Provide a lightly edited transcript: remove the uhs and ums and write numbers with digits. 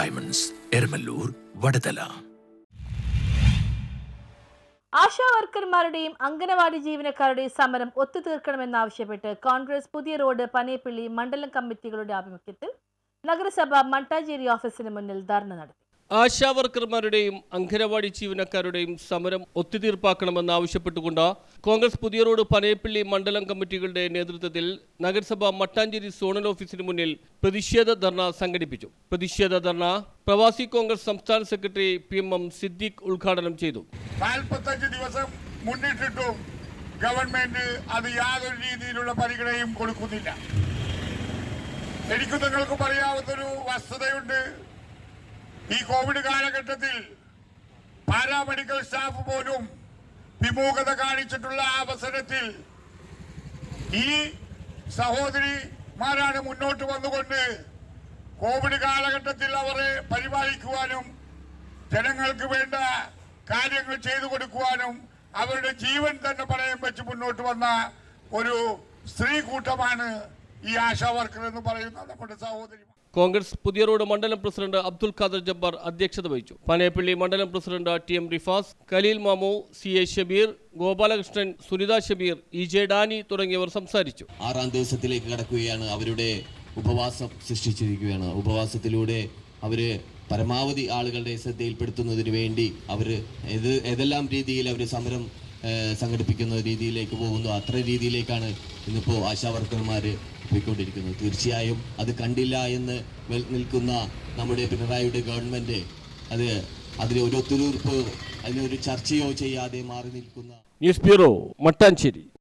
Diamonds, Eramallur, Vadathala. ASHA വർക്കർമാരുടെയും anganwadi ജീവനക്കാരുടെയും സമരം ഒത്തുതീർക്കണമെന്നാവശ്യപ്പെട്ട് കോൺഗ്രസ് പുതിയ റോഡ് പനയപ്പള്ളി മണ്ഡലം കമ്മിറ്റികളുടെ ആഭിമുഖ്യത്തിൽ നഗരസഭ മട്ടാഞ്ചേരി ഓഫീസിന് മുന്നിൽ ധർണ നടത്തി. ആശാ വർക്കർമാരുടെയും അംഗനവാടി ജീവനക്കാരുടെയും സമരം ഒത്തുതീർപ്പാക്കണമെന്നാവശ്യപ്പെട്ടുകൊണ്ട് കോൺഗ്രസ് പുതിയ റോഡ് പനയപ്പള്ളി മണ്ഡലം കമ്മിറ്റികളുടെ നേതൃത്വത്തിൽ നഗരസഭ മട്ടാഞ്ചേരി സോണൽ ഓഫീസിന് മുന്നിൽ പ്രതിഷേധ ധർണ സംഘടിപ്പിച്ചു. പ്രതിഷേധ ധർണ പ്രവാസി കോൺഗ്രസ് സംസ്ഥാന സെക്രട്ടറി PM സിദ്ദീഖ് ഉദ്ഘാടനം ചെയ്തു. 45 ദിവസം മുന്നിട്ടിട്ടും ഗവൺമെന്റ് അത് യാതൊരു രീതിയിലുള്ള പരിഗണനയും കൊടുക്കുന്നില്ല. എനിക്ക് നിങ്ങൾക്ക് പറയാവുന്നൊരു വസ്തുതയുണ്ട്. ഈ കോവിഡ് കാലഘട്ടത്തിൽ പാരാമെഡിക്കൽ സ്റ്റാഫ് പോലും വിമുഖത കാണിച്ചിട്ടുള്ള അവസരത്തിൽ ഈ സഹോദരിമാരാണ് മുന്നോട്ട് വന്നുകൊണ്ട് കോവിഡ് കാലഘട്ടത്തിൽ അവരെ പരിപാലിക്കുവാനും ജനങ്ങൾക്ക് വേണ്ട കാര്യങ്ങൾ ചെയ്തു കൊടുക്കുവാനും അവരുടെ ജീവൻ തന്നെ പണയം വെച്ച് മുന്നോട്ട് വന്ന ഒരു സ്ത്രീ കൂട്ടമാണ് ഈ ആശാ വർക്കർ എന്ന് പറയുന്ന നമ്മുടെ സഹോദരി. കോൺഗ്രസ് പുതിയ റോഡ് മണ്ഡലം പ്രസിഡന്റ് അബ്ദുൽ ഖാദർ ജബ്ബാർ അധ്യക്ഷത വഹിച്ചു. പനയപ്പള്ളി മണ്ഡലം president TM Rifas, Khaleel Mamu, CA Shabeer, Gopalakrishnan, Sunitha Shabeer, EJ Dani തുടങ്ങിയവർ സംസാരിച്ചു. 6ാം ദിവസത്തിലേക്ക് കടക്കുകയാണ്. അവരുടെ ഉപവാസം സൃഷ്ടിച്ചിരിക്കുകയാണ്. ഉപവാസത്തിലൂടെ അവർ പരമാവധി ആളുകളുടെ ശ്രദ്ധയിൽപ്പെടുത്തുന്നതിന് വേണ്ടി അവർ ഏതെല്ലാം രീതിയിൽ അവർ സമരം സംഘടിപ്പിക്കുന്ന രീതിയിലേക്ക് പോകുന്നു. അത്ര രീതിയിലേക്കാണ് ഇന്നിപ്പോൾ ആശാ വർക്കർമാർ പോയിക്കൊണ്ടിരിക്കുന്നത്. തീർച്ചയായും അത് കണ്ടില്ല എന്ന് നിൽക്കുന്ന നമ്മുടെ പിണറായിയുടെ ഗവൺമെൻറ് അതിന് ഒത്തുതീർപ്പോ അതിനൊരു ചർച്ചയോ ചെയ്യാതെ മാറി നിൽക്കുന്ന ന്യൂസ് ബ്യൂറോ, മട്ടാഞ്ചേരി.